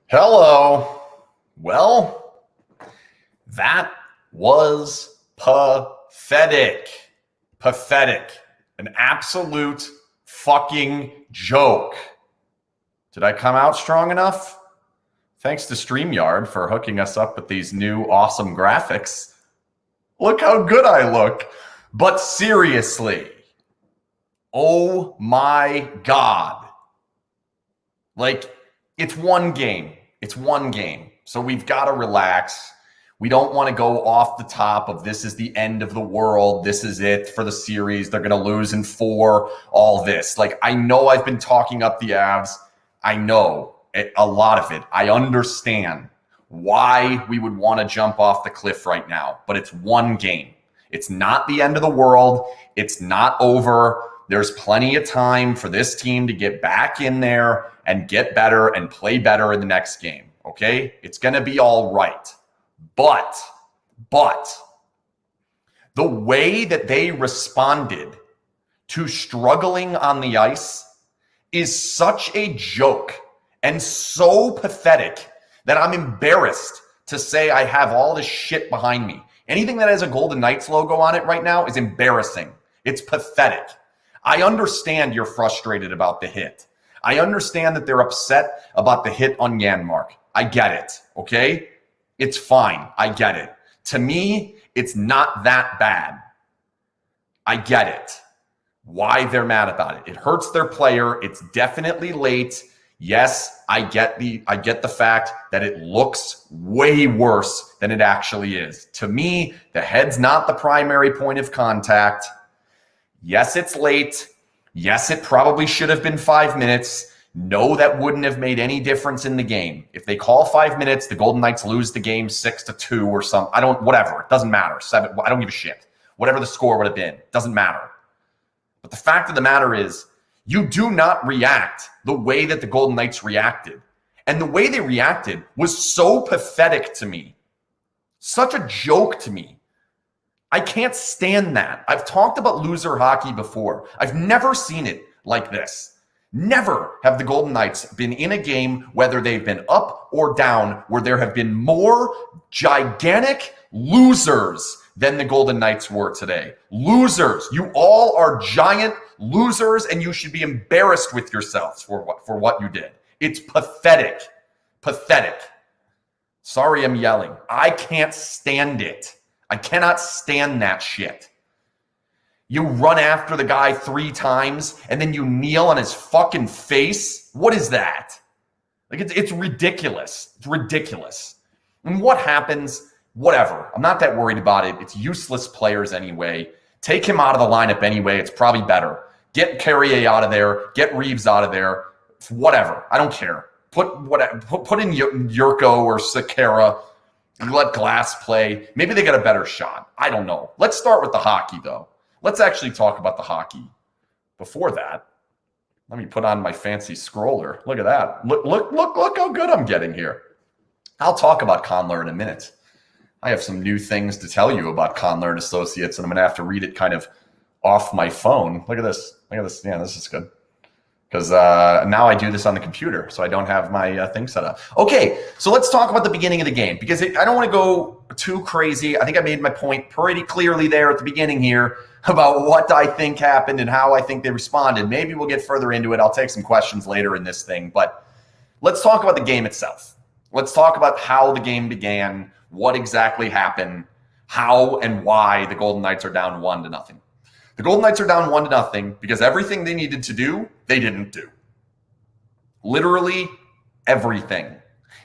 Hello. Well, that was pathetic. Pathetic. An absolute fucking joke. Did I come out strong enough? Thanks to StreamYard for hooking us up with these new awesome graphics. Look how good I look. But seriously, oh my God. Like, it's one game. It's one game. So we've got to relax. We don't want to go off the top of this is the end of the world. This is it for the series. They're going to lose in 4, all this. Like, I know I've been talking up the Avs. I know a lot of it. I understand why we would want to jump off the cliff right now. But it's one game. It's not the end of the world. It's not over. There's plenty of time for this team to get back in there and get better and play better in the next game, okay? It's going to be all right. But the way that they responded to struggling on the ice is such a joke and so pathetic that I'm embarrassed to say I have all this shit behind me. Anything that has a Golden Knights logo on it right now is embarrassing. It's pathetic. I understand you're frustrated about the hit. I understand that they're upset about the hit on Janmark. I get it, okay? It's fine. I get it. To me, it's not that bad. I get it. Why they're mad about it. It hurts their player. It's definitely late. Yes, I get the fact that it looks way worse than it actually is. To me, the head's not the primary point of contact. Yes, it's late. Yes, it probably should have been 5 minutes. No, that wouldn't have made any difference in the game. If they call 5 minutes, the Golden Knights lose the game 6-2 or something. Whatever. It doesn't matter. 7. I don't give a shit. Whatever the score would have been, doesn't matter. But the fact of the matter is, you do not react the way that the Golden Knights reacted. And the way they reacted was so pathetic to me. Such a joke to me. I can't stand that. I've talked about loser hockey before. I've never seen it like this. Never have the Golden Knights been in a game, whether they've been up or down, where there have been more gigantic losers than the Golden Knights were today. Losers. You all are giant losers, and you should be embarrassed with yourselves for what you did. It's pathetic. Pathetic. Sorry I'm yelling. I can't stand it. I cannot stand that shit. You run after the guy 3 times and then you kneel on his fucking face. What is that? Like, it's ridiculous. It's ridiculous. And what happens? Whatever. I'm not that worried about it. It's useless players anyway. Take him out of the lineup anyway. It's probably better. Get Carrier out of there. Get Reeves out of there. Whatever. I don't care. Put in Yurko or Sakara. Let Glass play. Maybe they get a better shot. I don't know. Let's start with the hockey, though. Let's actually talk about the hockey. Before that, let me put on my fancy scroller. Look at that. Look how good I'm getting here. I'll talk about Conler in a minute. I have some new things to tell you about Conler and Associates, and I'm going to have to read it kind of off my phone. Look at this. Look at this. Yeah, this is good. Because now I do this on the computer, so I don't have my thing set up. Okay, so let's talk about the beginning of the game, because I don't want to go too crazy. I think I made my point pretty clearly there at the beginning here about what I think happened and how I think they responded. Maybe we'll get further into it. I'll take some questions later in this thing, but let's talk about the game itself. Let's talk about how the game began, what exactly happened, how and why the Golden Knights are down 1-0. The Golden Knights are down 1-0 because everything they needed to do, they didn't do. Literally everything.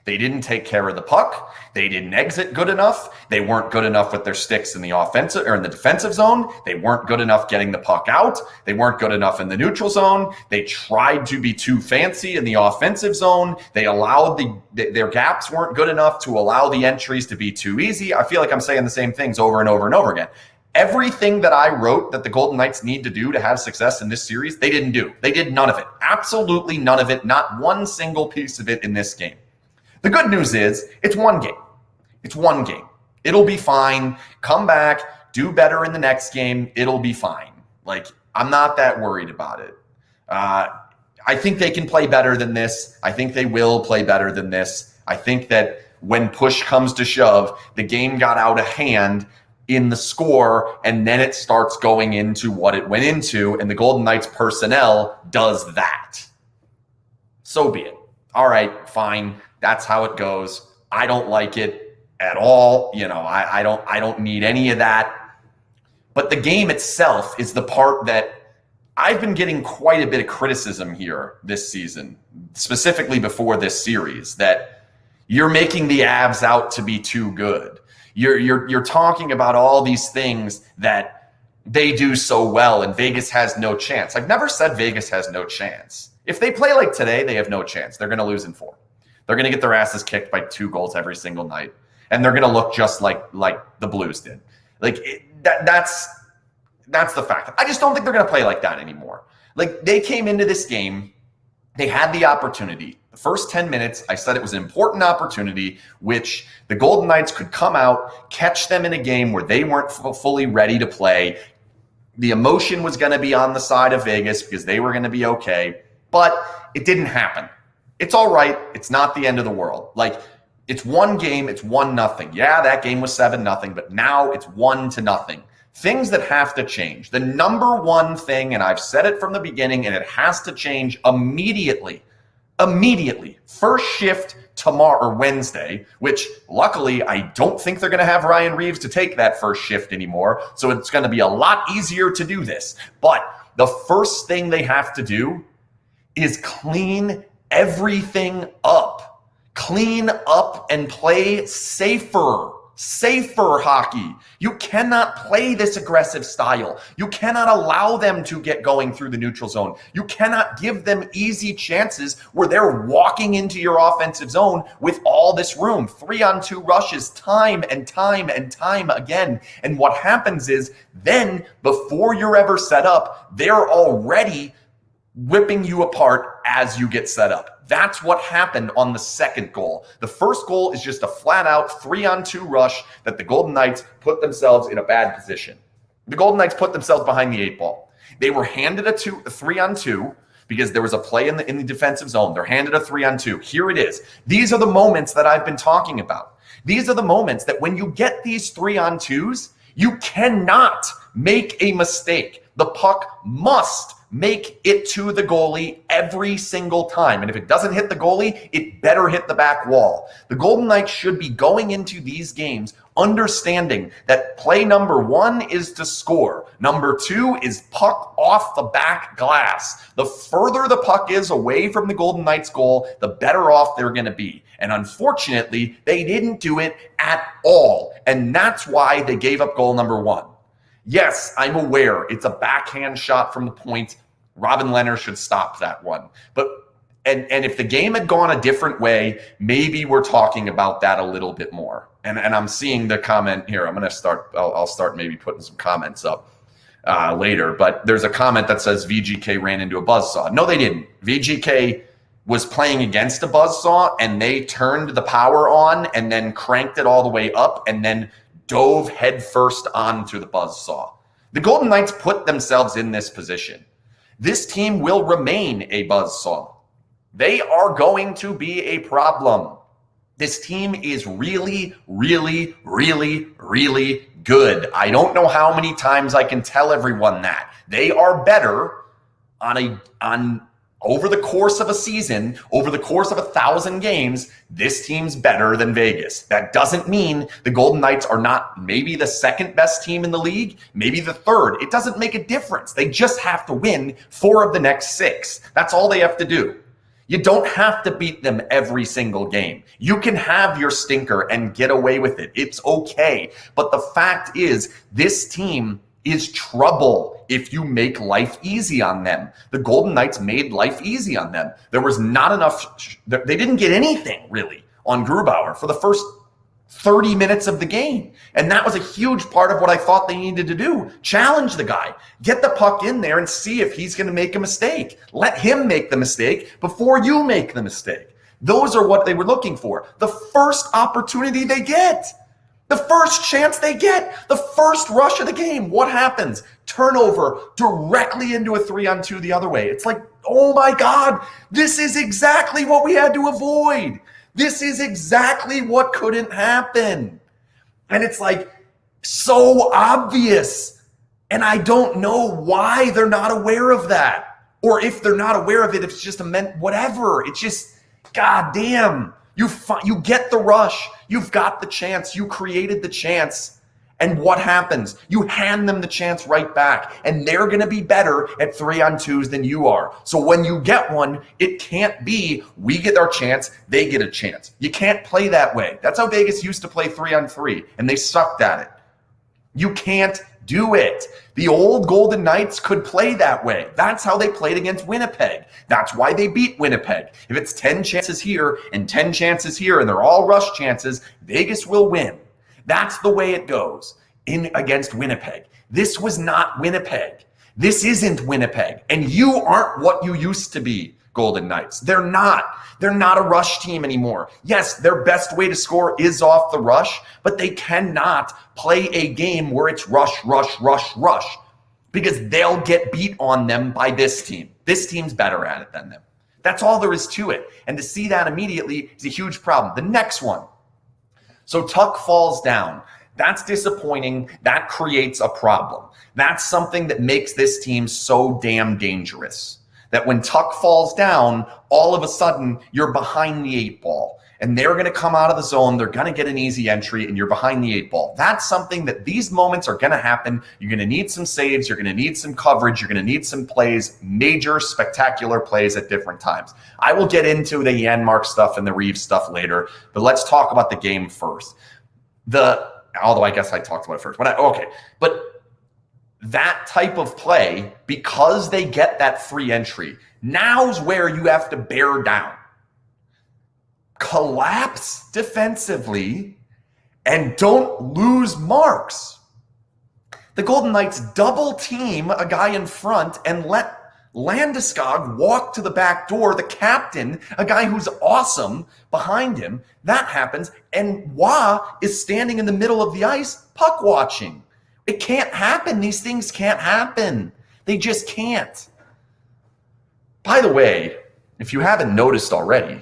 They didn't take care of the puck. They didn't exit good enough. They weren't good enough with their sticks in the offensive or in the defensive zone. They weren't good enough getting the puck out. They weren't good enough in the neutral zone. They tried to be too fancy in the offensive zone. They allowed their gaps weren't good enough to allow the entries to be too easy. I feel like I'm saying the same things over and over and over again. Everything that I wrote that the Golden Knights need to do to have success in this series, they didn't do. They did none of it. Absolutely none of it. Not one single piece of it in this game. The good news is it's one game. It's one game. It'll be fine. Come back, do better in the next game. It'll be fine. Like, I'm not that worried about it. I think they can play better than this. I think they will play better than this. I think that when push comes to shove, the game got out of hand in the score, and then it starts going into what it went into, and the Golden Knights personnel does that. So be it. All right, fine. That's how it goes. I don't like it at all. I don't need any of that. But the game itself is the part that I've been getting quite a bit of criticism here this season, specifically before this series, that you're making the Avs out to be too good. You're talking about all these things that they do so well, and Vegas has no chance. I've never said Vegas has no chance. If they play like today, they have no chance. They're going to lose in 4. They're going to get their asses kicked by 2 goals every single night, and they're going to look just like the Blues did. That's the fact. I just don't think they're going to play like that anymore. They came into this game, they had the opportunity. The first 10 minutes, I said it was an important opportunity, which the Golden Knights could come out, catch them in a game where they weren't fully ready to play. The emotion was going to be on the side of Vegas because they were going to be okay, but it didn't happen. It's all right. It's not the end of the world. It's one game. It's 1-0. Yeah, that game was 7-0, but now it's 1-0. Things that have to change. The number one thing, and I've said it from the beginning, and it has to change immediately. First shift tomorrow or Wednesday, which luckily I don't think they're going to have Ryan Reeves to take that first shift anymore. So it's going to be a lot easier to do this. But the first thing they have to do is clean everything up. Clean up and play safer hockey. You cannot play this aggressive style. You cannot allow them to get going through the neutral zone. You cannot give them easy chances where they're walking into your offensive zone with all this room. 3-on-2 rushes time and time and time again. And what happens is then before you're ever set up, they're already whipping you apart as you get set up. That's what happened on the second goal. The first goal is just a flat-out 3-on-2 rush that the Golden Knights put themselves in a bad position. The Golden Knights put themselves behind the 8 ball. They were handed a 3-on-2 because there was a play in the defensive zone. They're handed a 3-on-2. Here it is. These are the moments that I've been talking about. These are the moments that when you get these 3-on-2s, you cannot make a mistake. The puck must make it to the goalie every single time. And if it doesn't hit the goalie, it better hit the back wall. The Golden Knights should be going into these games understanding that play number 1 is to score. Number 2 is puck off the back glass. The further the puck is away from the Golden Knights goal, the better off they're going to be. And unfortunately, they didn't do it at all. And that's why they gave up goal number 1. Yes, I'm aware it's a backhand shot from the point. Robin Lehner should stop that one. But and if the game had gone a different way, maybe we're talking about that a little bit more. And I'm seeing the comment here. I'll start maybe putting some comments up later. But there's a comment that says VGK ran into a buzzsaw. No, they didn't. VGK was playing against a buzzsaw, and they turned the power on and then cranked it all the way up and then dove headfirst onto the buzzsaw. The Golden Knights put themselves in this position. This team will remain a buzzsaw. They are going to be a problem. This team is really, really, really, really good. I don't know how many times I can tell everyone that. They are better on over the course of a season, over the course of 1,000 games, this team's better than Vegas. That doesn't mean the Golden Knights are not maybe the second best team in the league, maybe the third. It doesn't make a difference. They just have to win 4 of the next 6. That's all they have to do. You don't have to beat them every single game. You can have your stinker and get away with it. It's okay. But the fact is, this team is trouble if you make life easy on them. The Golden Knights made life easy on them. There was not enough. They didn't get anything really on Grubauer for the first 30 minutes of the game. And that was a huge part of what I thought they needed to do. Challenge the guy. Get the puck in there and see if he's going to make a mistake. Let him make the mistake before you make the mistake. Those are what they were looking for. The first opportunity they get. The first chance they get, the first rush of the game, what happens? Turnover directly into a 3-on-2 the other way. It's like, oh my God, this is exactly what we had to avoid. This is exactly what couldn't happen. And it's like so obvious. And I don't know why they're not aware of that. Or if they're not aware of it, it's just whatever. It's just, God damn. You get the rush. You've got the chance. You created the chance. And what happens? You hand them the chance right back. And they're going to be better at 3-on-2s than you are. So when you get one, it can't be we get our chance, they get a chance. You can't play that way. That's how Vegas used to play 3-on-3, and they sucked at it. You can't do it. The old Golden Knights could play that way. That's how they played against Winnipeg. That's why they beat Winnipeg. If it's 10 chances here and 10 chances here and they're all rush chances, Vegas will win. That's the way it goes against Winnipeg. This was not Winnipeg. This isn't Winnipeg. And you aren't what you used to be, Golden Knights. They're not. They're not a rush team anymore. Yes, their best way to score is off the rush, but they cannot play a game where it's rush, rush, rush, rush, because they'll get beat on them by this team. This team's better at it than them. That's all there is to it. And to see that immediately is a huge problem. The next one. So Tuch falls down. That's disappointing. That creates a problem. That's something that makes this team so damn dangerous. That when Tuch falls down, all of a sudden you're behind the 8 ball. And they're going to come out of the zone. They're going to get an easy entry, and you're behind the 8 ball. That's something that these moments are going to happen. You're going to need some saves. You're going to need some coverage. You're going to need some plays, major, spectacular plays at different times. I will get into the Janmark stuff and the Reeves stuff later, but let's talk about the game first. Although I guess I talked about it first. But that type of play, because they get that free entry, now's where you have to bear down. Collapse defensively and don't lose marks. The Golden Knights double team a guy in front and let Landeskog walk to the back door. The captain, a guy who's awesome, behind him. That happens. And Wah is standing in the middle of the ice, puck watching. It can't happen. These things can't happen. They just can't. By the way, if you haven't noticed already,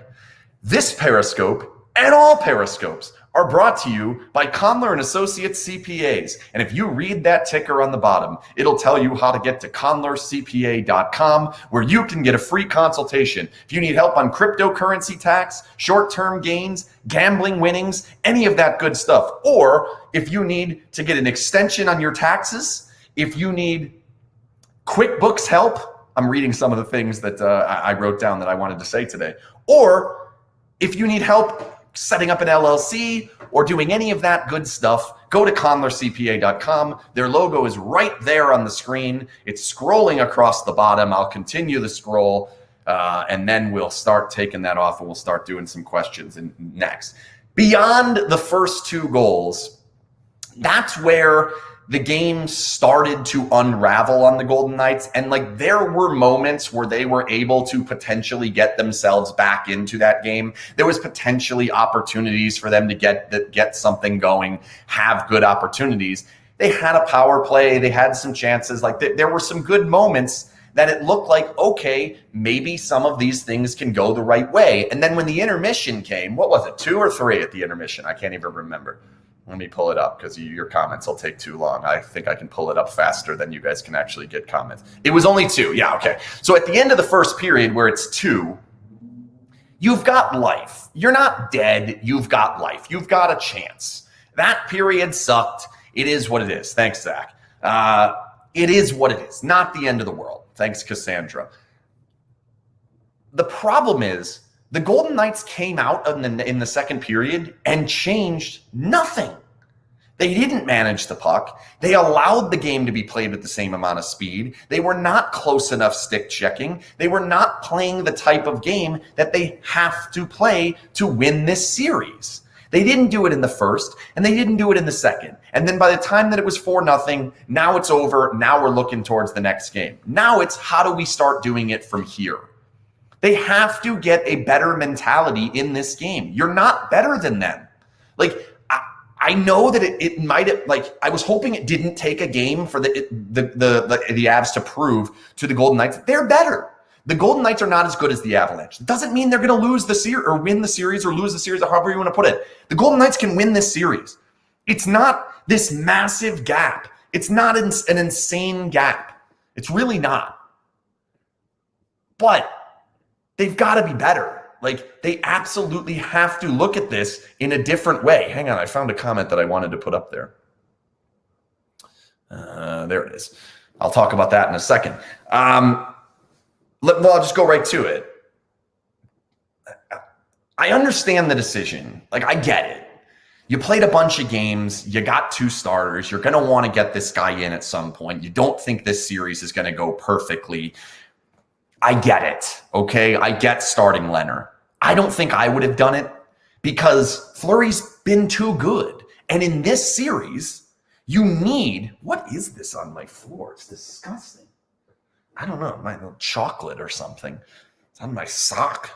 this Periscope and all Periscopes are brought to you by Conler and Associates CPAs. And if you read that ticker on the bottom, it'll tell you how to get to conlercpa.com, where you can get a free consultation. If you need help on cryptocurrency tax, short-term gains, gambling winnings, any of that good stuff. Or if you need to get an extension on your taxes, if you need QuickBooks help, I'm reading some of the things that I wrote down that I wanted to say today. Or if you need help setting up an LLC or doing any of that good stuff, go to conlercpa.com. Their logo is right there on the screen. It's scrolling across the bottom. I'll continue the scroll, and then we'll start taking that off, and we'll start doing some questions next. Beyond the first 2 goals, that's where the game started to unravel on the Golden Knights. And there were moments where they were able to potentially get themselves back into that game. There was potentially opportunities for them to get something going, have good opportunities. They had a power play. They had some chances. There were some good moments that it looked like, okay, maybe some of these things can go the right way. And then when the intermission came, what was it, 2 or 3 at the intermission? I can't even remember. Let me pull it up because your comments will take too long. I think I can pull it up faster than you guys can actually get comments. It was only 2. Yeah, okay. So at the end of the first period where it's 2, you've got life. You're not dead. You've got life. You've got a chance. That period sucked. It is what it is. Thanks, Zach. It is what it is. Not the end of the world. Thanks, Cassandra. The problem is, the Golden Knights came out in the second period and changed nothing. They didn't manage the puck. They allowed the game to be played with the same amount of speed. They were not close enough stick checking. They were not playing the type of game that they have to play to win this series. They didn't do it in the first, and they didn't do it in the second. And then by the time that it was 4-0, now it's over. Now we're looking towards the next game. Now it's how do we start doing it from here? They have to get a better mentality in this game. You're not better than them. I know that it might have, I was hoping it didn't take a game for the Avs to prove to the Golden Knights they're better. The Golden Knights are not as good as the Avalanche. It doesn't mean they're going to lose the series or win the series or lose the series, or however you want to put it. The Golden Knights can win this series. It's not this massive gap. It's not an insane gap. It's really not. But they've got to be better. Like, they absolutely have to look at this in a different way. Hang on, I found a comment that I wanted to put up there. There it is. I'll talk about that in a second. Well, I'll just go right to it. I understand the decision. Like, I get it. You played a bunch of games. You got 2 starters. You're going to want to get this guy in at some point. You don't think this series is going to go perfectly. I get it, okay? I get starting Leonard. I don't think I would have done it because Fleury's been too good. And in this series, you need... What is this on my floor? It's disgusting. I don't know. My little chocolate or something. It's on my sock.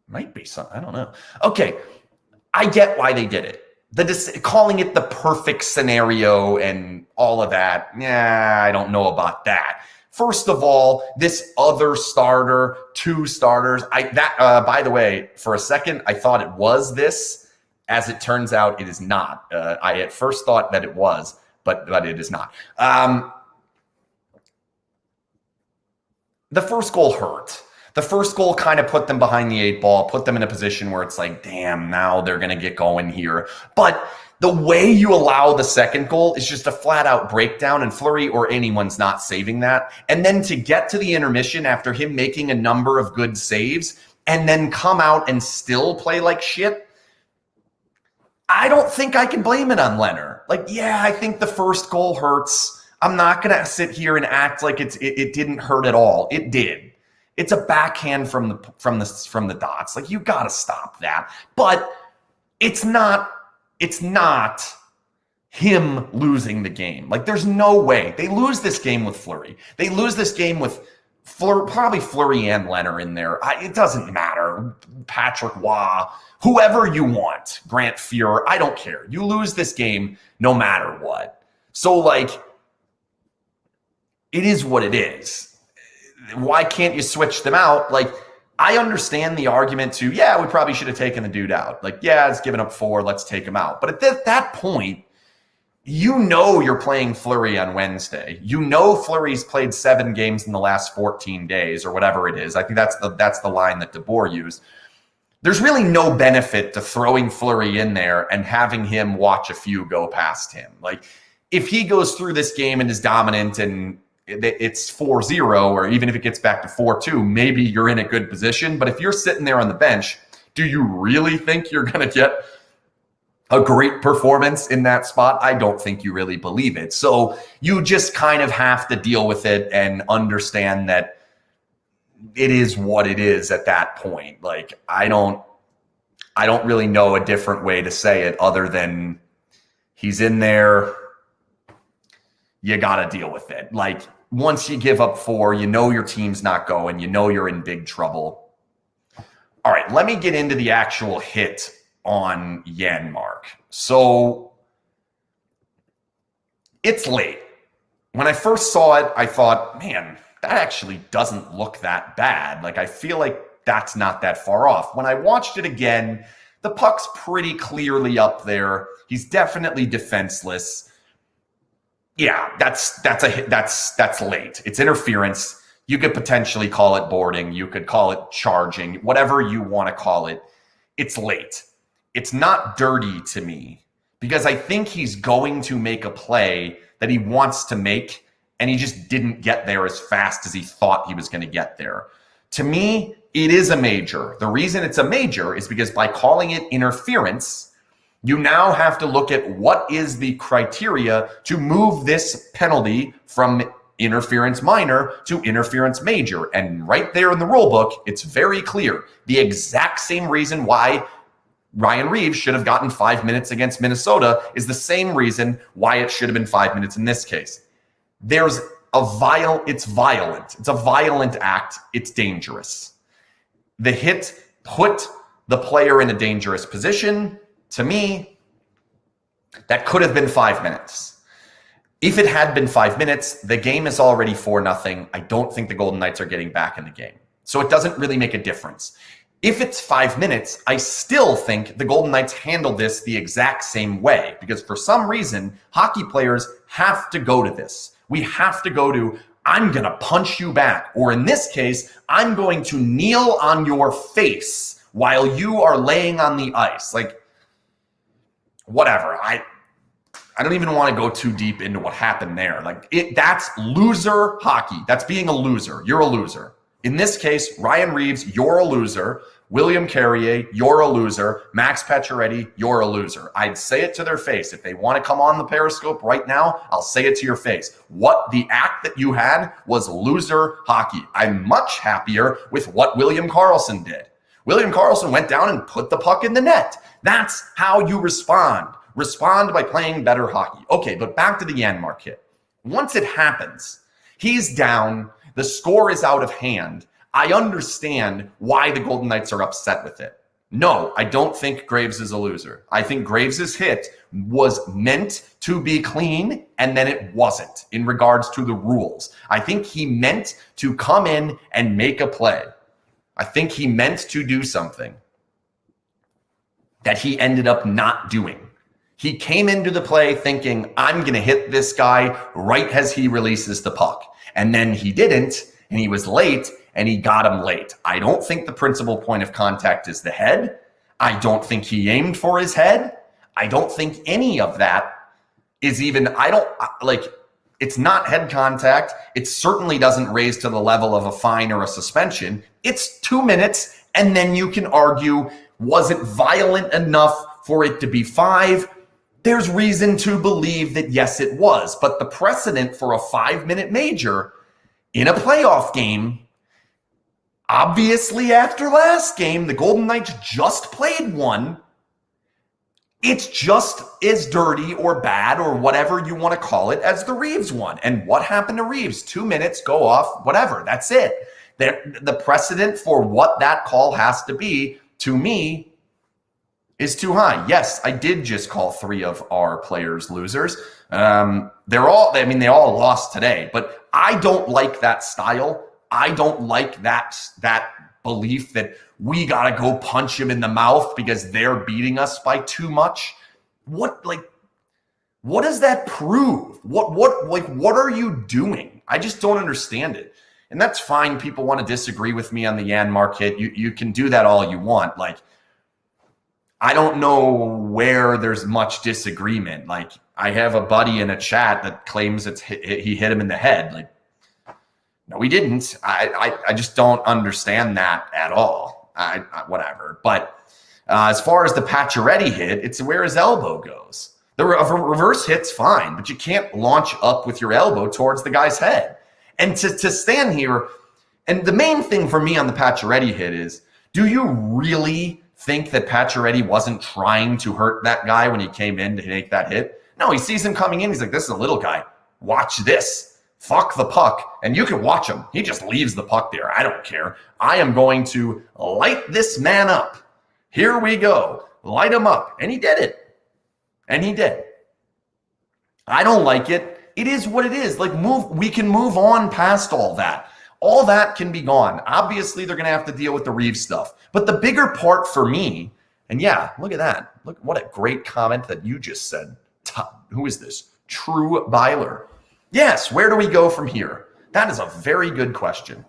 Might be something. I don't know. Okay, I get why they did it. Calling it the perfect scenario and all of that, yeah, I don't know about that. First of all, this other starter, 2 starters. By the way, for a second, I thought it was this. As it turns out, it is not. I at first thought that it was, but it is not. The first goal hurt. The first goal kind of put them behind the 8 ball, put them in a position where it's like, damn, now they're going to get going here. But the way you allow the second goal is just a flat out breakdown, and Fleury or anyone's not saving that. And then to get to the intermission after him making a number of good saves and then come out and still play like shit, I don't think I can blame it on Leonard. Like, yeah, I think the first goal hurts. I'm not going to sit here and act like it didn't hurt at all. It did. It's a backhand from the dots. Like, you got to stop that. But it's not him losing the game. Like, there's no way. They lose this game with Fleury. They lose this game with probably Fleury and Leonard in there. It doesn't matter. Patrick Waugh, whoever you want, Grant Fuhr, I don't care. You lose this game no matter what. So, like, it is what it is. Why can't you switch them out? Like, I understand the argument to, yeah, we probably should have taken the dude out. Like, yeah, it's given up 4, let's take him out. But at that point, you know you're playing Fleury on Wednesday. You know Fleury's played 7 games in the last 14 days or whatever it is. I think that's the line that DeBoer used. There's really no benefit to throwing Fleury in there and having him watch a few go past him. Like, if he goes through this game and is dominant and it's 4-0, or even if it gets back to 4-2, maybe you're in a good position. But if you're sitting there on the bench, do you really think you're going to get a great performance in that spot? I don't think you really believe it. So you just kind of have to deal with it and understand that it is what it is at that point. Like, I don't really know a different way to say it other than he's in there. You got to deal with it. Like, once you give up 4, you know your team's not going. You know you're in big trouble. All right, let me get into the actual hit on Janmark. So it's late. When I first saw it, I thought, man, that actually doesn't look that bad. Like, I feel like that's not that far off. When I watched it again, the puck's pretty clearly up there. He's definitely defenseless. Yeah, that's late. It's interference. You could potentially call it boarding. You could call it charging, whatever you want to call it. It's late. It's not dirty to me because I think he's going to make a play that he wants to make, and he just didn't get there as fast as he thought he was going to get there. To me, it is a major. The reason it's a major is because by calling it interference, you now have to look at what is the criteria to move this penalty from interference minor to interference major. And right there in the rule book, it's very clear. The exact same reason why Ryan Reeves should have gotten 5 minutes against Minnesota is the same reason why it should have been 5 minutes in this case. It's violent. It's a violent act. It's dangerous. The hit put the player in a dangerous position. To me, that could have been 5 minutes. If it had been 5 minutes, the game is already 4-0. I don't think the Golden Knights are getting back in the game. So it doesn't really make a difference. If it's 5 minutes, I still think the Golden Knights handled this the exact same way, because for some reason, hockey players have to go to this. We have to go to, I'm going to punch you back. Or in this case, I'm going to kneel on your face while you are laying on the ice. Like, whatever. I don't even want to go too deep into what happened there. Like, that's loser hockey. That's being a loser. You're a loser. In this case, Ryan Reeves, you're a loser. William Carrier, you're a loser. Max Pacioretty, you're a loser. I'd say it to their face. If they want to come on the Periscope right now, I'll say it to your face. What the act that you had was loser hockey. I'm much happier with what William Karlsson did. William Karlsson went down and put the puck in the net. That's how you respond. Respond by playing better hockey. Okay, but back to the Janmark hit. Once it happens, he's down. The score is out of hand. I understand why the Golden Knights are upset with it. No, I don't think Graves is a loser. I think Graves's hit was meant to be clean, and then it wasn't in regards to the rules. I think he meant to come in and make a play. I think he meant to do something that he ended up not doing. He came into the play thinking, I'm going to hit this guy right as he releases the puck. And then he didn't, and he was late, and he got him late. I don't think the principal point of contact is the head. I don't think he aimed for his head. I don't think any of that is even, it's not head contact. It certainly doesn't raise to the level of a fine or a suspension. It's 2 minutes, and then you can argue, was it violent enough for it to be 5? There's reason to believe that yes, it was. But the precedent for a 5-minute major in a playoff game, obviously after last game, the Golden Knights just played one. It's just as dirty or bad or whatever you want to call it as the Reeves one. And what happened to Reeves? 2 minutes, go off, whatever. That's it. The precedent for what that call has to be, to me, is too high. Yes, I did just call 3 of our players losers. They all lost today, but I don't like that style. I don't like that belief that we got to go punch him in the mouth because they're beating us by too much. What does that prove? What are you doing? I just don't understand it. And that's fine. People want to disagree with me on the Janmark hit. You can do that all you want. I don't know where there's much disagreement. I have a buddy in a chat that claims he hit him in the head. No, he didn't. I just don't understand that at all. Whatever. But as far as the Pacioretty hit, it's where his elbow goes. The reverse hit's fine, but you can't launch up with your elbow towards the guy's head. And to stand here, and the main thing for me on the Pacioretty hit is, do you really think that Pacioretty wasn't trying to hurt that guy when he came in to make that hit? No, he sees him coming in. He's like, this is a little guy. Watch this. Fuck the puck. And you can watch him. He just leaves the puck there. I don't care. I am going to light this man up. Here we go. Light him up. And he did it. And he did. I don't like it. It is what it is. We can move on past all that. All that can be gone. Obviously, they're going to have to deal with the Reeves stuff. But the bigger part for me, and yeah, look at that. Look, what a great comment that you just said. Who is this? True Byler. Yes, where do we go from here? That is a very good question.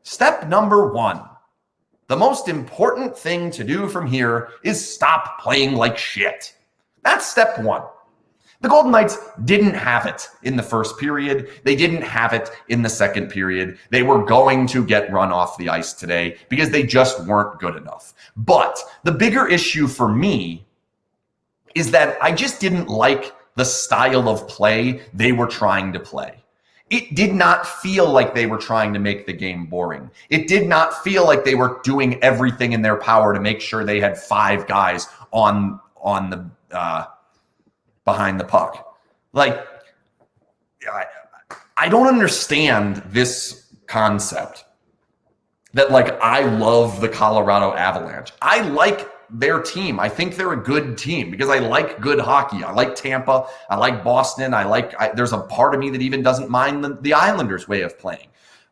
Step number 1. The most important thing to do from here is stop playing like shit. That's step 1. The Golden Knights didn't have it in the first period. They didn't have it in the second period. They were going to get run off the ice today because they just weren't good enough. But the bigger issue for me is that I just didn't like the style of play they were trying to play. It did not feel like they were trying to make the game boring. It did not feel like they were doing everything in their power to make sure they had 5 guys on the behind the puck. I don't understand this concept that I love the Colorado Avalanche. I like their team. I think they're a good team because I like good hockey. I like Tampa. I like Boston. There's a part of me that even doesn't mind the Islanders' way of playing.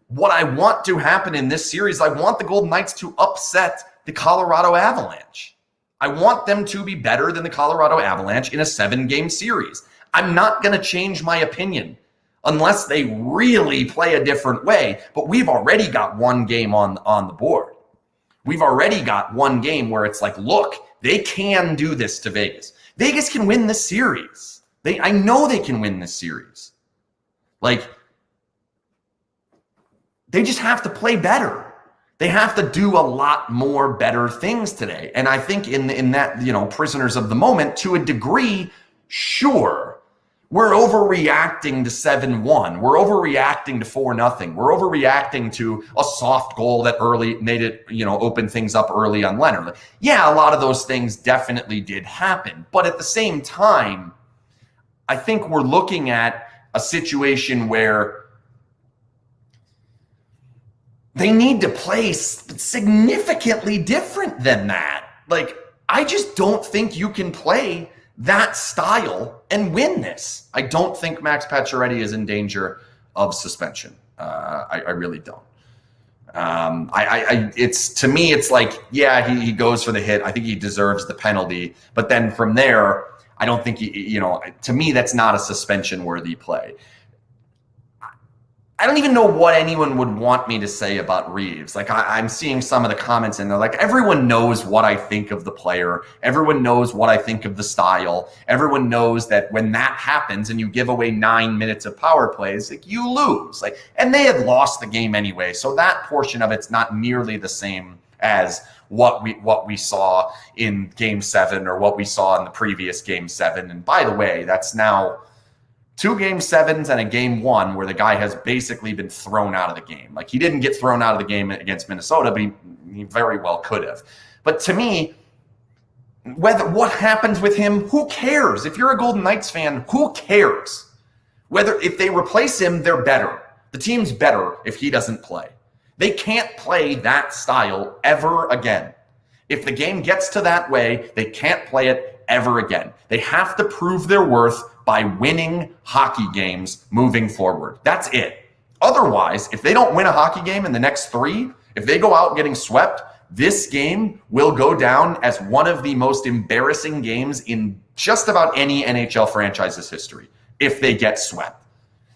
what I want to happen in this series, I want the Golden Knights to upset the Colorado Avalanche. I want them to be better than the Colorado Avalanche in a 7-game series. I'm not going to change my opinion unless they really play a different way. But we've already got one game on the board. We've already got one game where it's like, look, they can do this to Vegas. Vegas can win this series. I know they can win this series. Like, they just have to play better. They have to do a lot more better things today. And I think in that, prisoners of the moment, to a degree, sure, we're overreacting to 7-1. We're overreacting to 4-0. We're overreacting to a soft goal that early made it, open things up early on Leonard. Yeah, a lot of those things definitely did happen. But at the same time, I think we're looking at a situation where they need to play significantly different than that. Like, I just don't think you can play that style and win this. I don't think Max Pacioretty is in danger of suspension. I really don't. It's, to me, it's like, yeah, he goes for the hit. I think he deserves the penalty. But then from there, I don't think to me, that's not a suspension worthy play. I don't even know what anyone would want me to say about Reeves. Like, I'm seeing some of the comments and they're like, everyone knows what I think of the player. Everyone knows what I think of the style. Everyone knows that when that happens and you give away 9 minutes of power plays, like, you lose. Like, and they had lost the game anyway. So that portion of it's not nearly the same as what we saw in Game 7 or what we saw in the previous Game 7. And by the way, that's now 2 Game 7s and a Game 1 where the guy has basically been thrown out of the game. Like, he didn't get thrown out of the game against Minnesota, but he very well could have. But to me, what happens with him, who cares? If you're a Golden Knights fan, who cares? If they replace him, they're better. The team's better if he doesn't play. They can't play that style ever again. If the game gets to that way, they can't play it ever again. They have to prove their worth by winning hockey games moving forward. That's it. Otherwise, if they don't win a hockey game in the next 3, if they go out getting swept, this game will go down as one of the most embarrassing games in just about any NHL franchise's history if they get swept.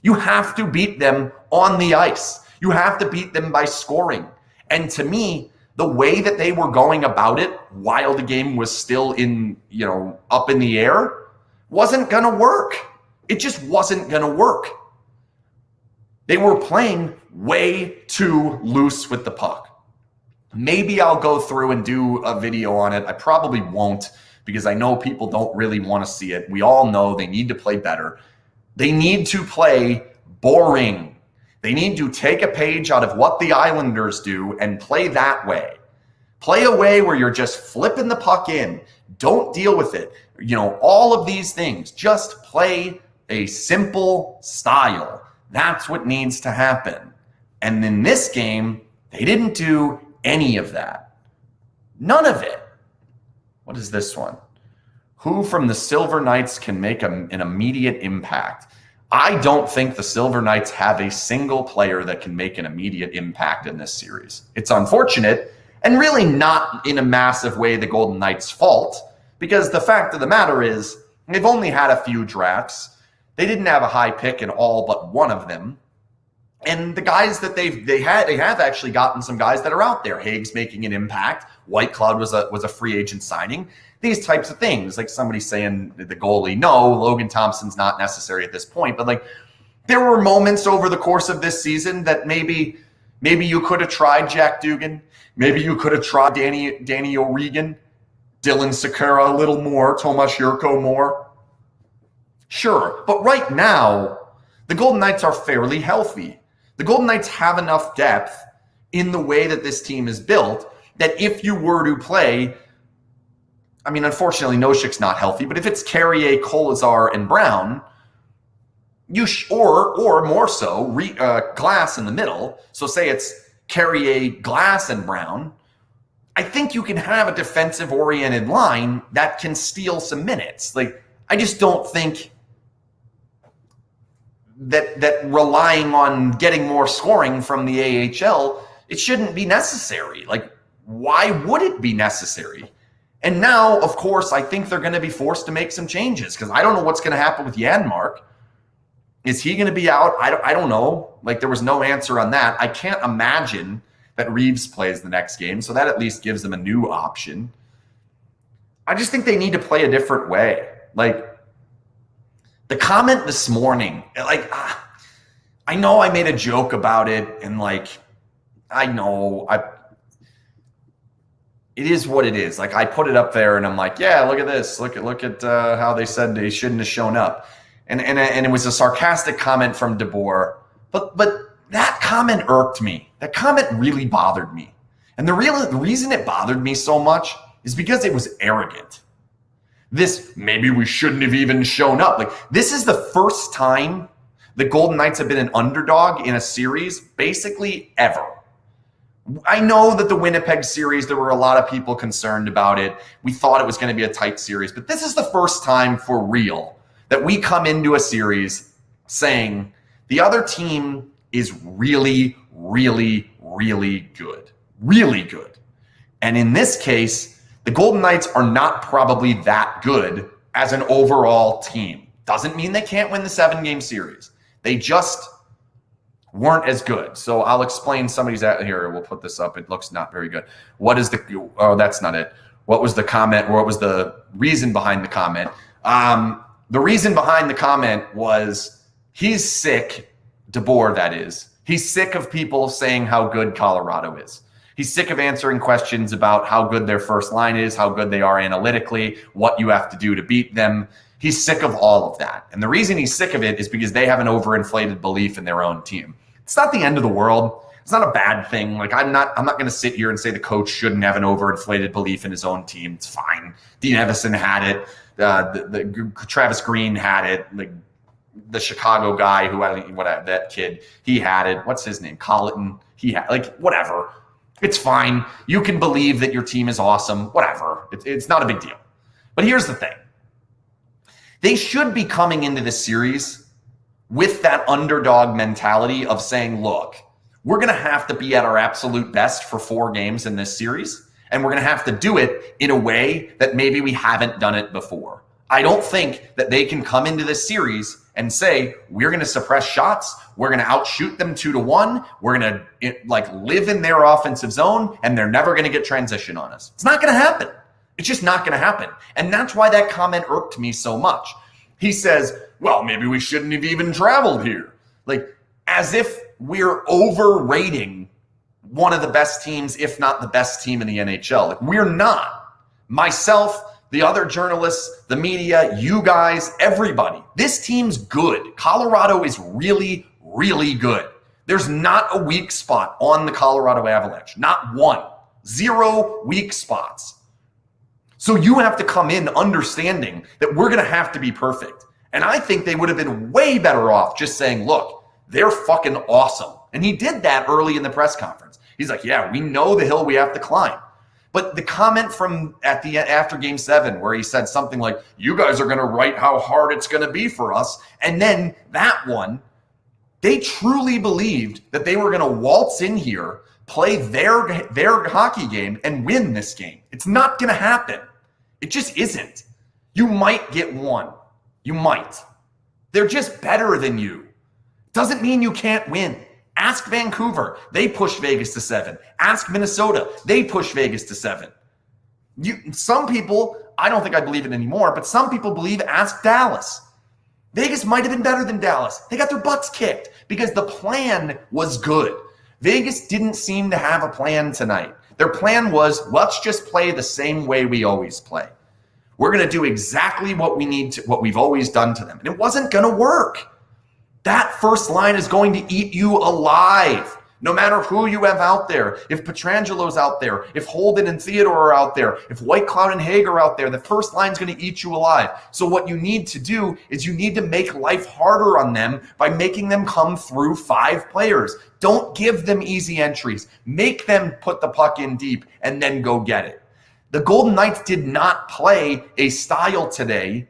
You have to beat them on the ice. You have to beat them by scoring. And to me, the way that they were going about it while the game was still up in the air wasn't going to work. It just wasn't going to work. They were playing way too loose with the puck. Maybe I'll go through and do a video on it. I probably won't because I know people don't really want to see it. We all know they need to play better. They need to play boring. They need to take a page out of what the Islanders do and play that way. Play a way where you're just flipping the puck in. Don't deal with it. All of these things. Just play a simple style. That's what needs to happen. And in this game, they didn't do any of that. None of it. What is this one? Who from the Silver Knights can make an immediate impact? I don't think the Silver Knights have a single player that can make an immediate impact in this series. It's unfortunate and really not in a massive way the Golden Knights' fault, because the fact of the matter is they've only had a few drafts. They didn't have a high pick in all but one of them. And the guys that they have actually gotten some guys that are out there. Hague's making an impact. White Cloud was a free agent signing. These types of things, like somebody saying the goalie, no, Logan Thompson's not necessary at this point. But like, there were moments over the course of this season that maybe you could have tried Jack Dugan. Maybe you could have tried Danny O'Regan, Dylan Sakura a little more, Tomas Jurko more. Sure, but right now, the Golden Knights are fairly healthy. The Golden Knights have enough depth in the way that this team is built that if you were to play, I mean, unfortunately, Noshik's not healthy, but if it's Carrier, Kolazar, and Brown, or more so, Glass in the middle, so say it's Carrier, Glass, and Brown, I think you can have a defensive-oriented line that can steal some minutes. Like, I just don't think that relying on getting more scoring from the AHL, it shouldn't be necessary. Like, why would it be necessary? And now, of course, I think they're going to be forced to make some changes because I don't know what's going to happen with Janmark. Is he going to be out? I don't know. Like, there was no answer on that. I can't imagine that Reeves plays the next game, so that at least gives them a new option. I just think they need to play a different way. Like, the comment this morning, like, I know I made a joke about it, and like, it is what it is. Like, I put it up there and I'm like, yeah, look at this. Look at how they said they shouldn't have shown up. And it was a sarcastic comment from DeBoer. But that comment irked me. That comment really bothered me. And the reason it bothered me so much is because it was arrogant. This, maybe we shouldn't have even shown up. Like, this is the first time the Golden Knights have been an underdog in a series, basically ever. I know that the Winnipeg series, there were a lot of people concerned about it. We thought it was going to be a tight series, but this is the first time for real that we come into a series saying the other team is really, really, really good. Really good. And in this case, the Golden Knights are not probably that good as an overall team. Doesn't mean they can't win the 7-game series. They just weren't as good. So I'll explain. Somebody's out here. We'll put this up. It looks not very good. Oh, that's not it. What was the comment? Or what was the reason behind the comment? The reason behind the comment was he's sick, DeBoer, that is. He's sick of people saying how good Colorado is. He's sick of answering questions about how good their first line is, how good they are analytically, what you have to do to beat them. He's sick of all of that. And the reason he's sick of it is because they have an overinflated belief in their own team. It's not the end of the world. It's not a bad thing. Like, I'm not going to sit here and say the coach shouldn't have an overinflated belief in his own team. It's fine. Dean Evison had it. The Travis Green had it. The Chicago guy that kid, he had it. What's his name? Colleton. He had, like, whatever. It's fine. You can believe that your team is awesome. Whatever. It's not a big deal. But here's the thing. They should be coming into this series with that underdog mentality of saying, look, we're going to have to be at our absolute best for 4 games in this series, and we're going to have to do it in a way that maybe we haven't done it before. I don't think that they can come into this series and say, we're going to suppress shots, we're going to outshoot them 2-1, we're going to live in their offensive zone, and they're never going to get transition on us. It's not going to happen. It's just not going to happen. And that's why that comment irked me so much. He says, well, maybe we shouldn't have even traveled here. Like, as if we're overrating one of the best teams, if not the best team in the NHL. Like, we're not. Myself, the other journalists, the media, you guys, everybody. This team's good. Colorado is really, really good. There's not a weak spot on the Colorado Avalanche. Not one. 0 weak spots. So you have to come in understanding that we're going to have to be perfect. And I think they would have been way better off just saying, look, they're fucking awesome. And he did that early in the press conference. He's like, yeah, we know the hill we have to climb. But the comment from after Game 7 where he said something like, you guys are going to write how hard it's going to be for us. And then that one, they truly believed that they were going to waltz in here, play their hockey game, and win this game. It's not going to happen. It just isn't. You might get one. You might. They're just better than you. Doesn't mean you can't win. Ask Vancouver. They pushed Vegas to 7. Ask Minnesota. They pushed Vegas to 7. Some people, I don't think I believe it anymore, but some people believe ask Dallas. Vegas might have been better than Dallas. They got their butts kicked because the plan was good. Vegas didn't seem to have a plan tonight. Their plan was, let's just play the same way we always play. We're going to do exactly what we've always done to them. And it wasn't going to work. That first line is going to eat you alive. No matter who you have out there, if Petrangelo's out there, if Holden and Theodore are out there, if Whitecloud and Haig are out there, the first line's going to eat you alive. So what you need to do is you need to make life harder on them by making them come through 5 players. Don't give them easy entries. Make them put the puck in deep and then go get it. The Golden Knights did not play a style today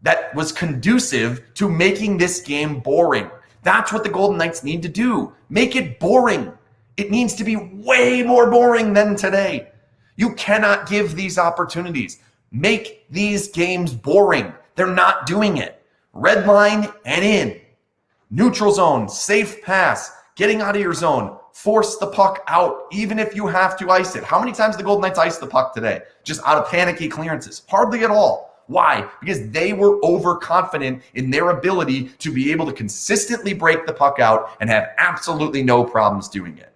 that was conducive to making this game boring. That's what the Golden Knights need to do. Make it boring. It needs to be way more boring than today. You cannot give these opportunities. Make these games boring. They're not doing it. Red line and in. Neutral zone, safe pass, getting out of your zone. Force the puck out, even if you have to ice it. How many times did the Golden Knights ice the puck today? Just out of panicky clearances. Hardly at all. Why? Because they were overconfident in their ability to be able to consistently break the puck out and have absolutely no problems doing it.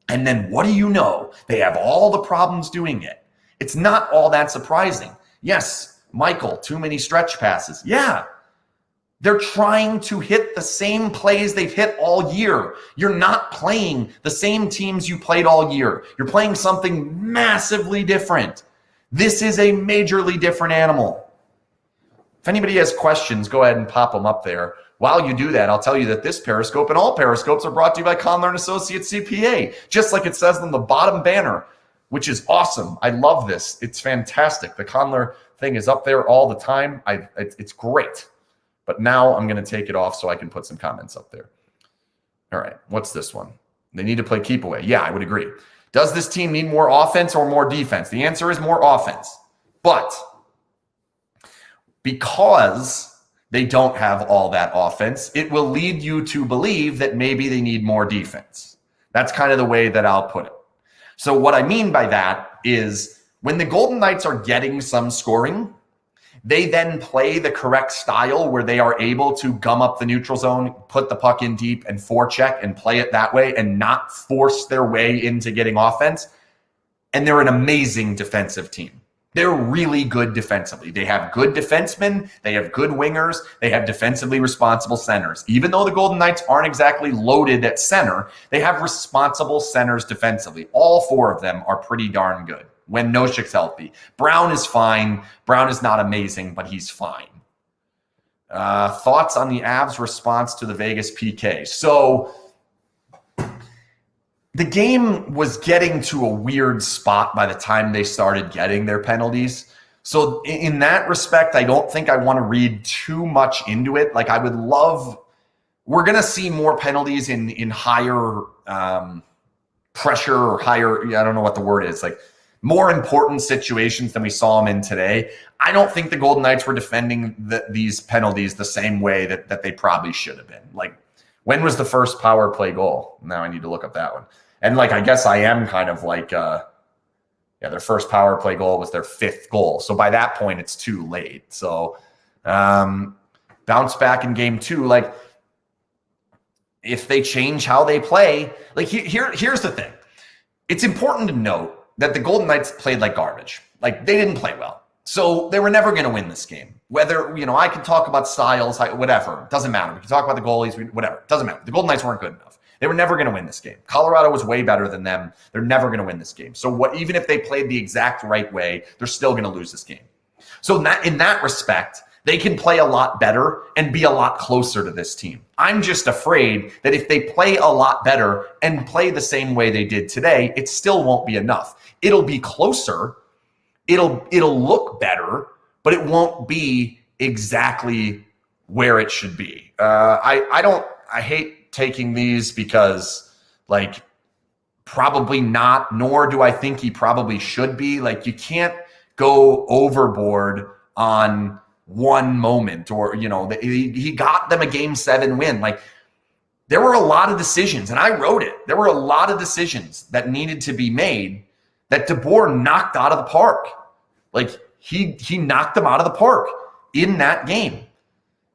And then what do you know? They have all the problems doing it. It's not all that surprising. Yes, Michael, too many stretch passes. Yeah. They're trying to hit the same plays they've hit all year. You're not playing the same teams you played all year. You're playing something massively different. This is a majorly different animal. If anybody has questions, go ahead and pop them up there. While you do that, I'll tell you that this Periscope and all Periscopes are brought to you by Conler & Associates CPA, just like it says on the bottom banner, which is awesome. I love this. It's fantastic. The Conler thing is up there all the time. It's great. But now I'm going to take it off so I can put some comments up there. All right, what's this one? They need to play keep away. Yeah, I would agree. Does this team need more offense or more defense? The answer is more offense. But because they don't have all that offense, it will lead you to believe that maybe they need more defense. That's kind of the way that I'll put it. So what I mean by that is when the Golden Knights are getting some scoring, they then play the correct style where they are able to gum up the neutral zone, put the puck in deep and forecheck and play it that way and not force their way into getting offense. And they're an amazing defensive team. They're really good defensively. They have good defensemen. They have good wingers. They have defensively responsible centers. Even though the Golden Knights aren't exactly loaded at center, they have responsible centers defensively. All four of them are pretty darn good when Noshik's healthy. Brown is fine. Brown is not amazing, but he's fine. Thoughts on the Avs' response to the Vegas PK? So the game was getting to a weird spot by the time they started getting their penalties. So in that respect, I don't think I want to read too much into it. Like I would love, we're going to see more penalties in higher pressure or higher, I don't know what the word is, like more important situations than we saw them in today. I don't think the Golden Knights were defending these penalties the same way that they probably should have been. Like when was the first power play goal? Now I need to look up that one. And like, I guess I am kind of like, their first power play goal was their fifth goal. So by that point, it's too late. So bounce back in game two. Like if they change how they play, like here's the thing. It's important to note that the Golden Knights played like garbage. Like they didn't play well. So they were never going to win this game. Whether, I can talk about styles, whatever. Doesn't matter. We can talk about the goalies, whatever. Doesn't matter. The Golden Knights weren't good enough. They were never going to win this game. Colorado was way better than them. They're never going to win this game. So even if they played the exact right way, they're still going to lose this game. So in that respect, they can play a lot better and be a lot closer to this team. I'm just afraid that if they play a lot better and play the same way they did today, it still won't be enough. It'll be closer. It'll look better, but it won't be exactly where it should be. I hate taking these because like probably not, nor do I think he probably should be. Like you can't go overboard on one moment or, he got them a game 7 win. Like there were a lot of decisions and I wrote it. There were a lot of decisions that needed to be made that DeBoer knocked out of the park. Like he knocked them out of the park in that game.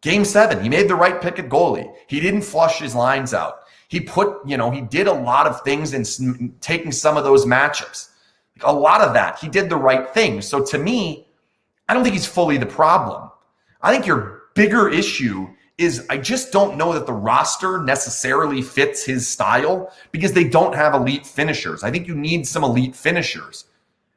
Game 7, he made the right pick at goalie. He didn't flush his lines out. He he did a lot of things in taking some of those matchups. A lot of that, he did the right thing. So to me, I don't think he's fully the problem. I think your bigger issue is I just don't know that the roster necessarily fits his style because they don't have elite finishers. I think you need some elite finishers.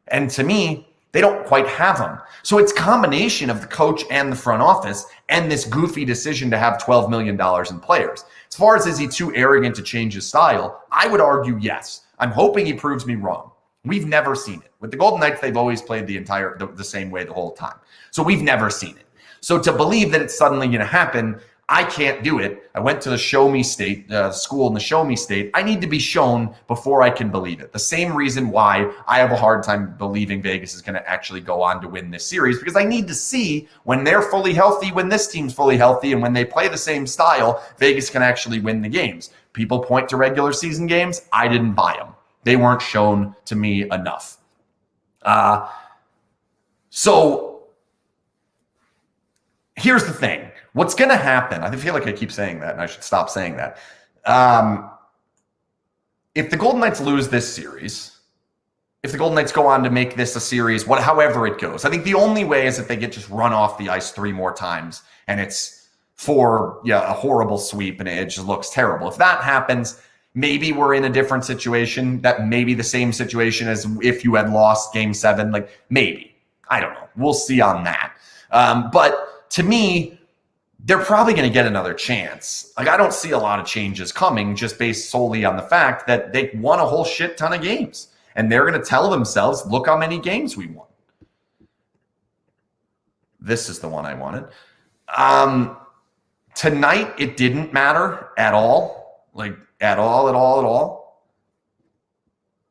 And to me, they don't quite have them. So it's a combination of the coach and the front office and this goofy decision to have $12 million in players. As far as is he too arrogant to change his style, I would argue yes. I'm hoping he proves me wrong. We've never seen it. With the Golden Knights, they've always played the same way the whole time. So we've never seen it. So to believe that it's suddenly going to happen, I can't do it. I went to the show me state, school in the show me state. I need to be shown before I can believe it. The same reason why I have a hard time believing Vegas is going to actually go on to win this series, because I need to see when they're fully healthy, when this team's fully healthy, and when they play the same style, Vegas can actually win the games. People point to regular season games. I didn't buy them. They weren't shown to me enough. So here's the thing. What's going to happen, I feel like I keep saying that, and I should stop saying that. If the Golden Knights lose this series, if the Golden Knights go on to make this a series, however it goes, I think the only way is if they get just run off the ice 3 more times, and it's for a horrible sweep, and it just looks terrible. If that happens, maybe we're in a different situation. That may be the same situation as if you had lost Game 7. Like, maybe. I don't know. We'll see on that. But to me, they're probably going to get another chance. Like, I don't see a lot of changes coming just based solely on the fact that they won a whole shit ton of games. And they're going to tell themselves, look how many games we won. This is the one I wanted. Tonight, it didn't matter at all. Like, at all.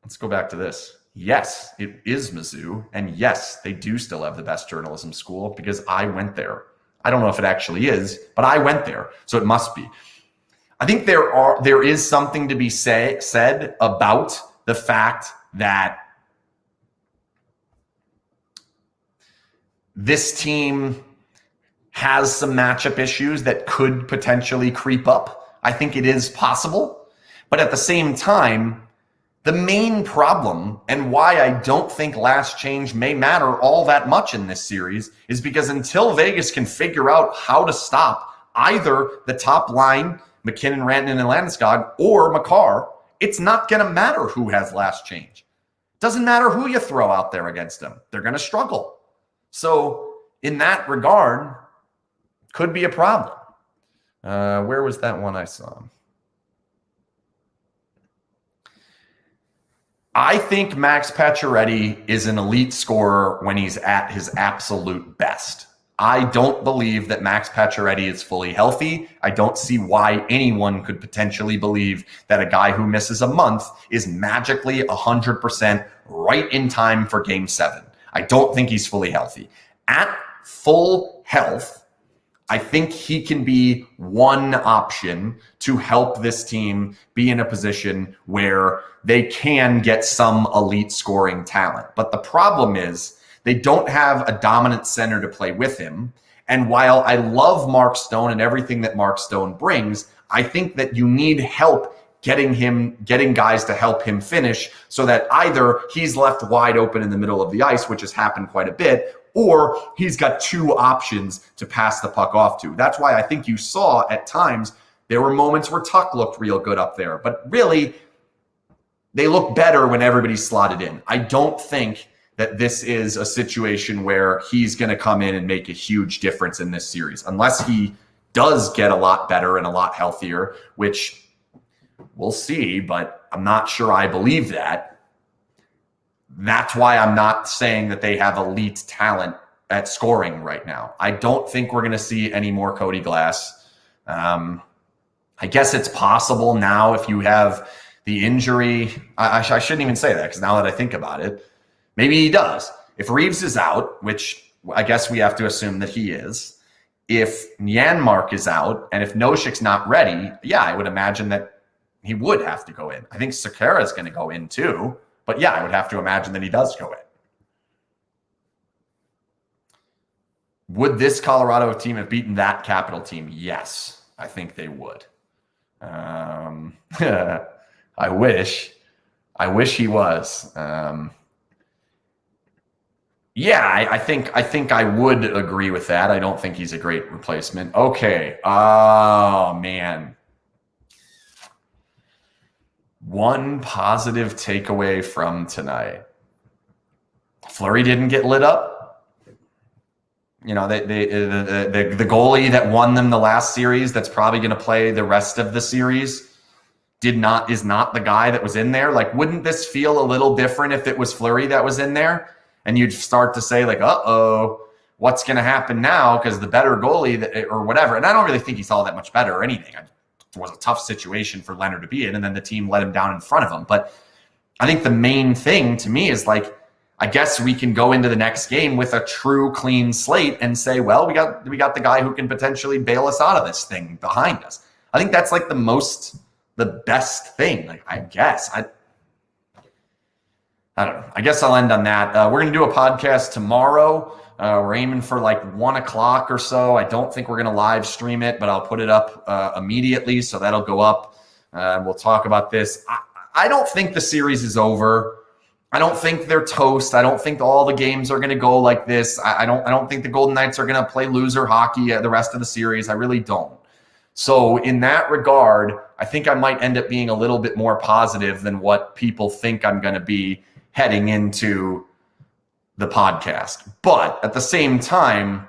Let's go back to this. Yes, it is Mizzou. And yes, they do still have the best journalism school because I went there. I don't know if it actually is, but I went there, so it must be. I think there is something to be said about the fact that this team has some matchup issues that could potentially creep up. I think it is possible, but at the same time, the main problem and why I don't think last change may matter all that much in this series is because until Vegas can figure out how to stop either the top line, McKinnon, Rantanen, and Landeskog, or Makar, it's not going to matter who has last change. Doesn't matter who you throw out there against them. They're going to struggle. So in that regard, could be a problem. Where was that one I saw? I think Max Pacioretty is an elite scorer when he's at his absolute best. I don't believe that Max Pacioretty is fully healthy. I don't see why anyone could potentially believe that a guy who misses a month is magically 100% right in time for Game 7. I don't think he's fully healthy. At full health, I think he can be one option to help this team be in a position where they can get some elite scoring talent. But the problem is they don't have a dominant center to play with him. And while I love Mark Stone and everything that Mark Stone brings, I think that you need help getting guys to help him finish so that either he's left wide open in the middle of the ice, which has happened quite a bit, or he's got 2 options to pass the puck off to. That's why I think you saw at times there were moments where Tuck looked real good up there, but really they look better when everybody's slotted in. I don't think that this is a situation where he's going to come in and make a huge difference in this series, unless he does get a lot better and a lot healthier, which we'll see, but I'm not sure I believe that. That's why I'm not saying that they have elite talent at scoring right now. I don't think we're going to see any more Cody Glass. I guess it's possible now if you have the injury. I shouldn't even say that because now that I think about it, maybe he does. If Reeves is out, which I guess we have to assume that he is, if Janmark is out, and if Noshik's not ready, yeah, I would imagine that he would have to go in. I think Sekera is going to go in too. But yeah, I would have to imagine that he does go in. Would this Colorado team have beaten that Capital team? Yes, I think they would. I wish he was. Yeah, I think I would agree with that. I don't think he's a great replacement. Okay. Oh, man. One positive takeaway from tonight. Fleury didn't get lit up. You know, the goalie that won them the last series that's probably going to play the rest of the series is not the guy that was in there. Like, wouldn't this feel a little different if it was Fleury that was in there? And you'd start to say, like, uh-oh, what's going to happen now because the better goalie or whatever. And I don't really think he's all that much better or anything. It was a tough situation for Leonard to be in, and then the team let him down in front of him. But I think the main thing to me is like, I guess we can go into the next game with a true clean slate and say, well, we got the guy who can potentially bail us out of this thing behind us. I think that's like the best thing. Like, I guess I don't know. I guess I'll end on that. We're going to do a podcast tomorrow. We're aiming for like 1 o'clock or so. I don't think we're going to live stream it, but I'll put it up immediately. So that'll go up. We'll talk about this. I don't think the series is over. I don't think they're toast. I don't think all the games are going to go like this. I don't think the Golden Knights are going to play loser hockey the rest of the series. I really don't. So in that regard, I think I might end up being a little bit more positive than what people think I'm going to be heading into the podcast. But at the same time,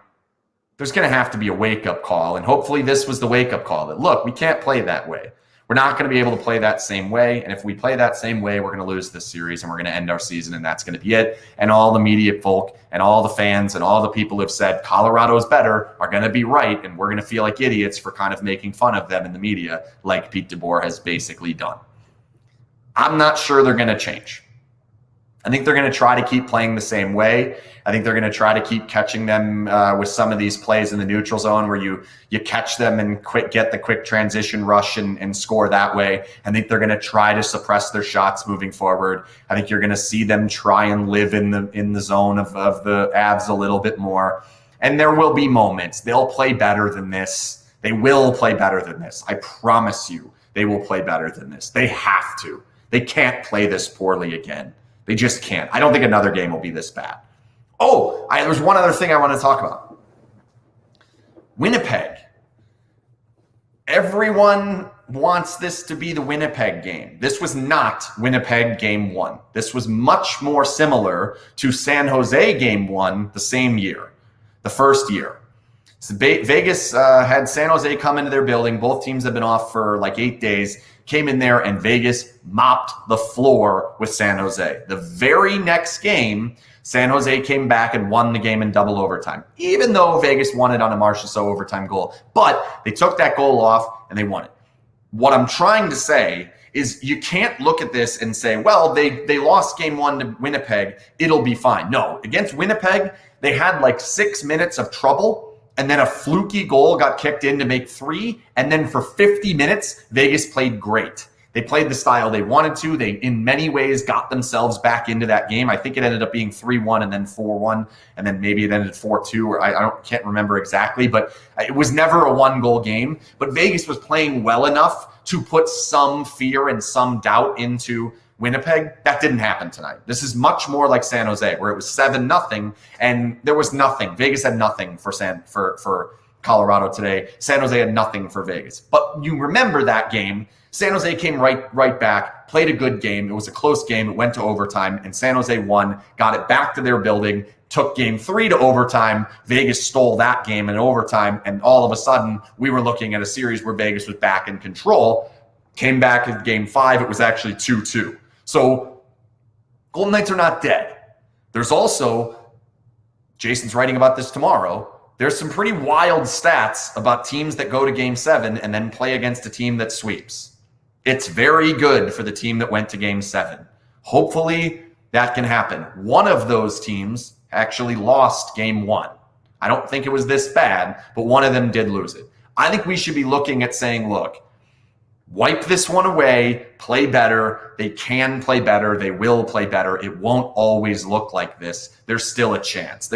there's going to have to be a wake-up call. And hopefully this was the wake-up call that, look, we can't play that way. We're not going to be able to play that same way. And if we play that same way, we're going to lose this series and we're going to end our season, and that's going to be it. And all the media folk and all the fans and all the people who've said Colorado's better are going to be right. And we're going to feel like idiots for kind of making fun of them in the media, like Pete DeBoer has basically done. I'm not sure they're going to change. I think they're going to try to keep playing the same way. I think they're going to try to keep catching them with some of these plays in the neutral zone where you catch them and get the quick transition rush and score that way. I think they're going to try to suppress their shots moving forward. I think you're going to see them try and live in the zone of the Avs a little bit more. And there will be moments. They'll play better than this. They will play better than this. I promise you they will play better than this. They have to. They can't play this poorly again. They just can't. I don't think another game will be this bad. Oh, there's one other thing I want to talk about. Winnipeg. Everyone wants this to be the Winnipeg game. This was not Winnipeg game 1. This was much more similar to San Jose game 1 the same year, the first year. So Vegas had San Jose come into their building. Both teams have been off for like 8 days. Came in there and Vegas mopped the floor with San Jose. The very next game, San Jose came back and won the game in double overtime, even though Vegas won it on a Marchessault overtime goal. But they took that goal off and they won it. What I'm trying to say is you can't look at this and say, well, they lost game 1 to Winnipeg. It'll be fine. No, against Winnipeg, they had like 6 minutes of trouble. And then a fluky goal got kicked in to make 3. And then for 50 minutes, Vegas played great. They played the style they wanted to. They, in many ways, got themselves back into that game. I think it ended up being 3-1 and then 4-1. And then maybe it ended 4-2, or I can't remember exactly. But it was never a one-goal game. But Vegas was playing well enough to put some fear and some doubt into Winnipeg. That didn't happen tonight. This is much more like San Jose, where it was 7-0 and there was nothing. Vegas had nothing for Colorado today. San Jose had nothing for Vegas. But you remember that game. San Jose came right back, played a good game. It was a close game. It went to overtime, and San Jose won, got it back to their building, took game 3 to overtime. Vegas stole that game in overtime, and all of a sudden, we were looking at a series where Vegas was back in control. Came back in game 5. It was actually 2-2. So Golden Knights are not dead. There's also, Jason's writing about this tomorrow, there's some pretty wild stats about teams that go to game 7 and then play against a team that sweeps. It's very good for the team that went to game 7. Hopefully that can happen. One of those teams actually lost game 1. I don't think it was this bad, but one of them did lose it. I think we should be looking at saying, look, wipe this one away, play better. They can play better. They will play better. It won't always look like this. There's still a chance.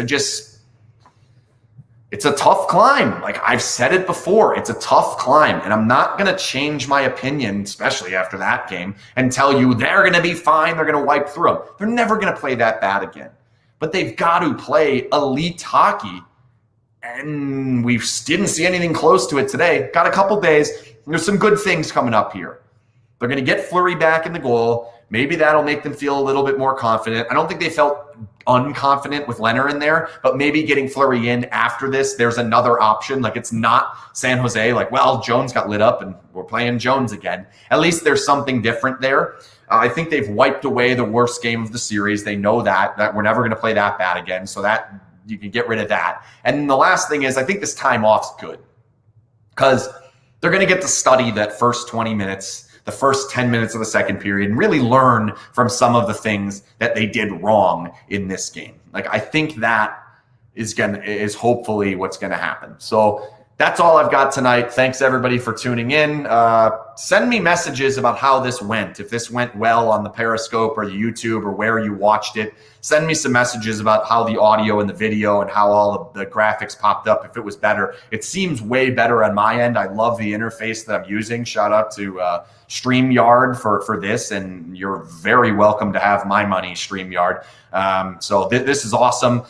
It's a tough climb. Like I've said it before, it's a tough climb. And I'm not going to change my opinion, especially after that game, and tell you they're going to be fine. They're going to wipe through them. They're never going to play that bad again. But they've got to play elite hockey. And we didn't see anything close to it today. Got a couple days. There's some good things coming up here. They're going to get Fleury back in the goal. Maybe that'll make them feel a little bit more confident. I don't think they felt unconfident with Leonard in there, but maybe getting Fleury in after this, there's another option. Like it's not San Jose, like, well, Jones got lit up and we're playing Jones again. At least there's something different there. I think they've wiped away the worst game of the series. They know that we're never going to play that bad again. So that you can get rid of that. And the last thing is, I think this time off's good because they're going to get to study that first 20 minutes, the first 10 minutes of the second period, and really learn from some of the things that they did wrong in this game. Like, I think that is hopefully what's going to happen. So that's all I've got tonight. Thanks everybody for tuning in. Send me messages about how this went. If this went well on the Periscope or the YouTube or where you watched it, send me some messages about how the audio and the video and how all of the graphics popped up, if it was better. It seems way better on my end. I love the interface that I'm using. Shout out to StreamYard for this, and you're very welcome to have my money, StreamYard. So this is awesome.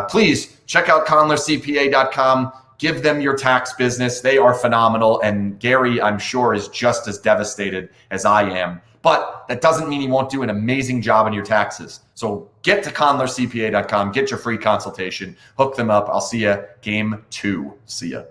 Please check out conlercpa.com. Give them your tax business. They are phenomenal. And Gary, I'm sure, is just as devastated as I am. But that doesn't mean he won't do an amazing job on your taxes. So get to conlercpa.com. Get your free consultation. Hook them up. I'll see you game 2. See ya.